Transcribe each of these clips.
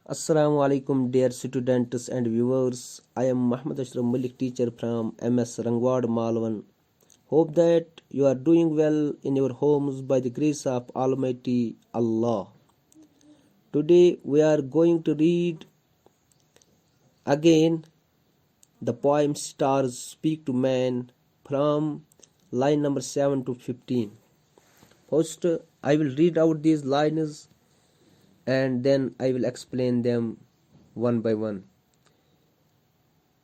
Assalamu alaikum, dear students and viewers. I am Muhammad Ashraf Malik, teacher from MS Rangwad Malwan. Hope that you are doing well in your homes by the grace of Almighty Allah. Today we are going to read again the poem Stars Speak to Man from line number 7 to 15. First, I will read out these lines and then I will explain them one by one.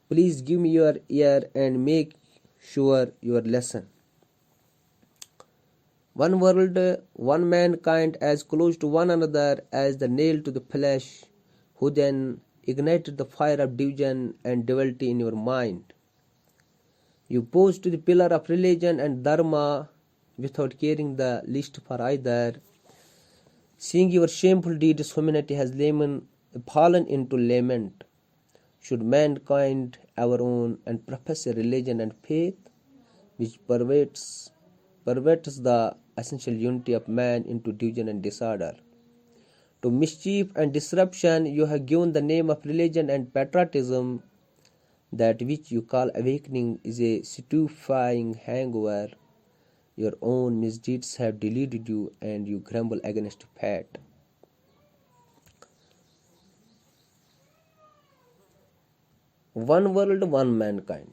Please give me your ear and make sure your lesson. One world, one mankind, as close to one another as the nail to the flesh, who then ignited the fire of division and duality in your mind. You pose to the pillar of religion and dharma without caring the least for either. Seeing your shameful deeds, humanity has fallen into lament. Should mankind our own and profess a religion and faith which perverts the essential unity of man into division and disorder? To mischief and disruption you have given the name of religion and patriotism. That which you call awakening is a stupefying hangover. Your own misdeeds have deluded you and you grumble against fate. One world, one mankind.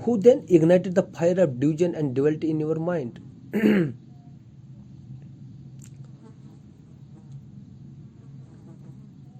Who then ignited the fire of division and duality in your mind?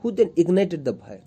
Who then ignited the fire?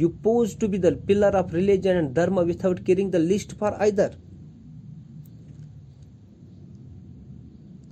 You pose to be the pillar of religion and dharma without caring the least for either.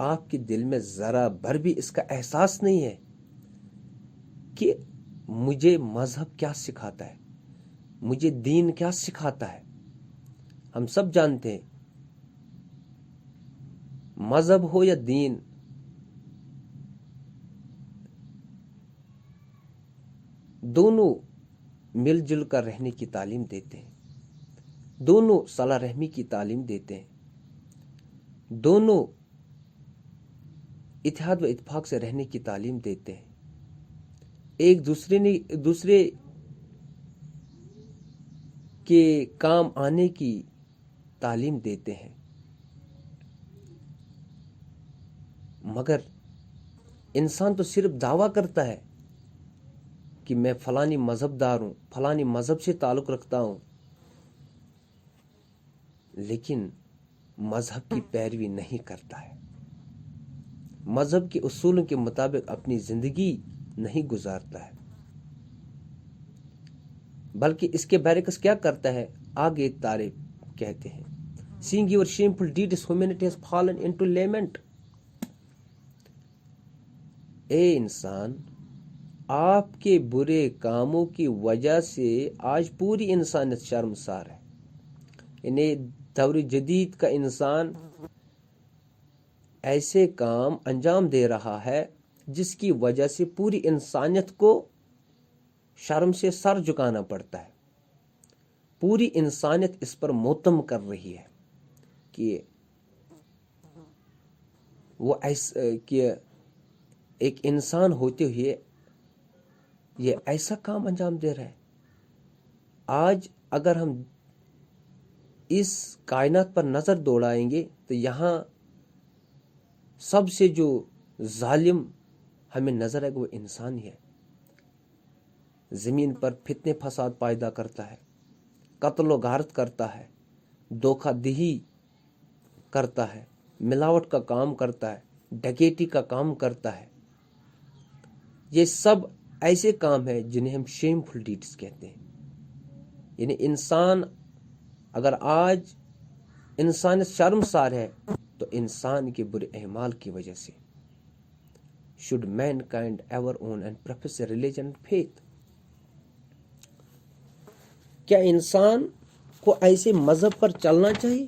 آپ کے دل میں ذرا بھر بھی اس کا احساس نہیں ہے کہ مجھے مذہب کیا سکھاتا ہے، مجھے دین کیا سکھاتا ہے؟ ہم سب جانتے ہیں مذہب ہو یا دین، دونوں مل جل کر رہنے کی تعلیم دیتے ہیں، دونوں صلح رحمی کی تعلیم دیتے ہیں، دونوں اتحاد و اتفاق سے رہنے کی تعلیم دیتے ہیں، ایک دوسرے کے کام آنے کی تعلیم دیتے ہیں۔ مگر انسان تو صرف دعویٰ کرتا ہے کہ میں فلانی مذہب دار ہوں، فلانی مذہب سے تعلق رکھتا ہوں، لیکن مذہب کی پیروی نہیں کرتا ہے، مذہب کے اصولوں کے مطابق اپنی زندگی نہیں گزارتا ہے، بلکہ اس کے برعکس کیا کرتا ہے؟ آگے تارے کہتے ہیں seeing your shameful deeds humanity has fallen into lament۔ اے انسان، آپ کے برے کاموں کی وجہ سے آج پوری انسانیت شرمسار ہے، یعنی دور جدید کا انسان ایسے کام انجام دے رہا ہے جس کی وجہ سے پوری انسانیت کو شرم سے سر جھکانا پڑتا ہے، پوری انسانیت اس پر ماتم کر رہی ہے کہ وہ کہ ایک انسان ہوتے ہوئے یہ ایسا کام انجام دے رہا ہے۔ آج اگر ہم اس کائنات پر نظر دوڑائیں گے تو یہاں سب سے جو ظالم ہمیں نظر آئے گا وہ انسان ہی ہے، زمین پر فتنے فساد پیدا کرتا ہے، قتل و غارت کرتا ہے، دھوکہ دہی کرتا ہے، ملاوٹ کا کام کرتا ہے، ڈکیتی کا کام کرتا ہے۔ یہ سب ایسے کام ہیں جنہیں ہم شیم فل ڈیڈس کہتے ہیں، یعنی انسان اگر آج انسانیت شرمسار ہے تو انسان کے برے اعمال کی وجہ سے۔ should mankind ever own and profess a religion and faith؟ کیا انسان کو ایسے مذہب پر چلنا چاہیے؟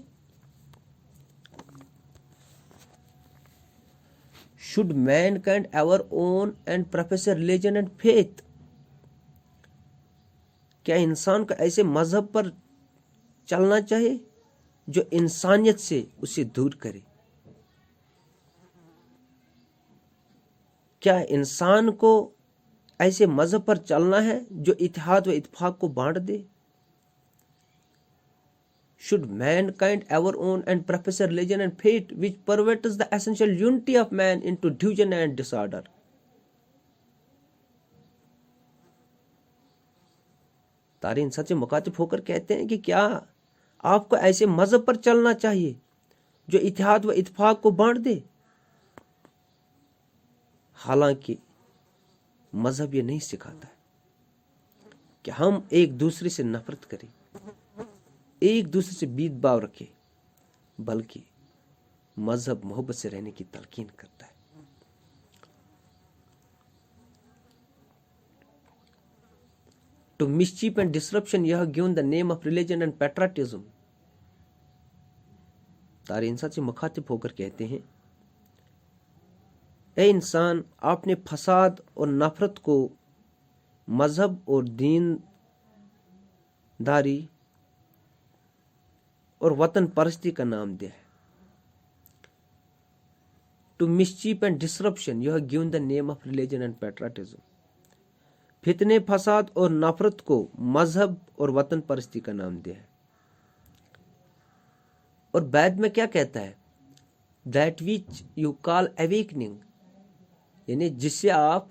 should mankind ever own and profess a religion and faith؟ کیا انسان کو ایسے مذہب پر چلنا چاہیے جو انسانیت سے اسے دور کرے؟ کیا انسان کو ایسے مذہب پر چلنا ہے جو اتحاد و اتفاق کو بانٹ دے؟ should mankind ever own and profess a religion and faith which perverts the essential unity of man into division and disorder؟ تارین سچ سے مخاطب ہو کر کہتے ہیں کہ کیا آپ کو ایسے مذہب پر چلنا چاہیے جو اتحاد و اتفاق کو بانٹ دے؟ حالانکہ مذہب یہ نہیں سکھاتا ہے کہ ہم ایک دوسرے سے نفرت کریں، ایک دوسرے سے بید باو رکھیں، بلکہ مذہب محبت سے رہنے کی تلقین کرتا ہے۔ To mischief and disruption you have given the name of religion and patriotism۔ تارے انسان سے مخاطب ہو کر کہتے ہیں اے انسان، آپ نے فساد اور نفرت کو مذہب اور دین داری اور وطن پرستی کا نام دیا ہے۔ To mischief and disruption you have given the name of religion and patriotism۔ فتنے فساد اور نفرت کو مذہب اور وطن پرستی کا نام دیا ہے۔ اور بعد میں کیا کہتا ہے؟ That which you call awakening، یعنی جس سے آپ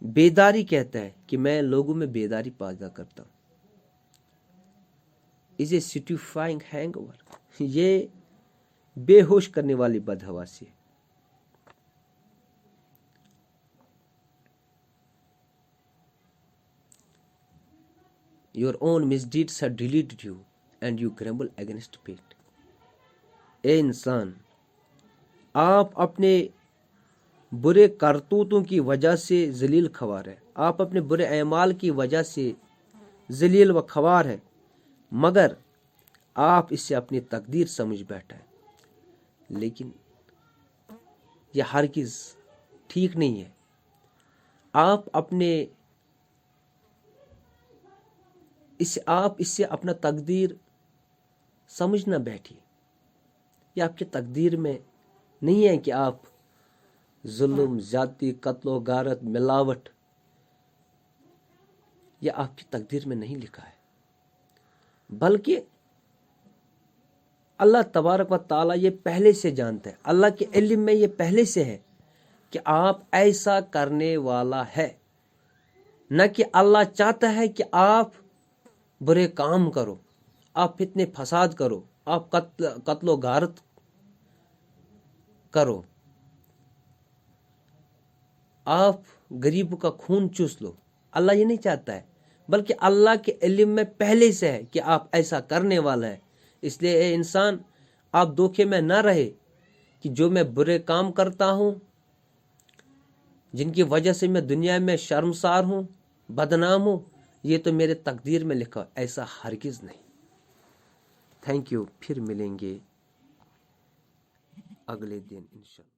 بیداری کہتا ہے کہ میں لوگوں میں بیداری پیدا کرتا ہوں، is a stupefying hangover، یہ بے ہوش کرنے والی بدحواسی ہے۔ Your own misdeeds have deleted you and you grumble against fate۔ اے انسان، آپ اپنے برے کرتوتوں کی وجہ سے ذلیل خوار ہے، آپ اپنے برے اعمال کی وجہ سے ذلیل و خوار ہے، مگر آپ اسے اپنی تقدیر سمجھ بیٹھا ہے۔ لیکن یہ ہرگز ٹھیک نہیں ہے۔ آپ اسے اپنا تقدیر سمجھ نہ بیٹھیے۔ یہ آپ کی تقدیر میں نہیں ہے کہ آپ ظلم، زیادتی، قتل و غارت، ملاوٹ، یہ آپ کی تقدیر میں نہیں لکھا ہے، بلکہ اللہ تبارک و تعالیٰ یہ پہلے سے جانتا ہے، اللہ کے علم میں یہ پہلے سے ہے کہ آپ ایسا کرنے والا ہے، نہ کہ اللہ چاہتا ہے کہ آپ برے کام کرو، آپ فتنے فساد کرو، آپ قتل و غارت کرو، آپ غریب کا خون چوس لو۔ اللہ یہ نہیں چاہتا ہے، بلکہ اللہ کے علم میں پہلے سے ہے کہ آپ ایسا کرنے والا ہے۔ اس لیے اے انسان، آپ دھوکے میں نہ رہے کہ جو میں برے کام کرتا ہوں، جن کی وجہ سے میں دنیا میں شرمسار ہوں، بدنام ہوں، یہ تو میرے تقدیر میں لکھا، ایسا ہرگز نہیں۔ تھینک یو، پھر ملیں گے اگلے دن انشاءاللہ۔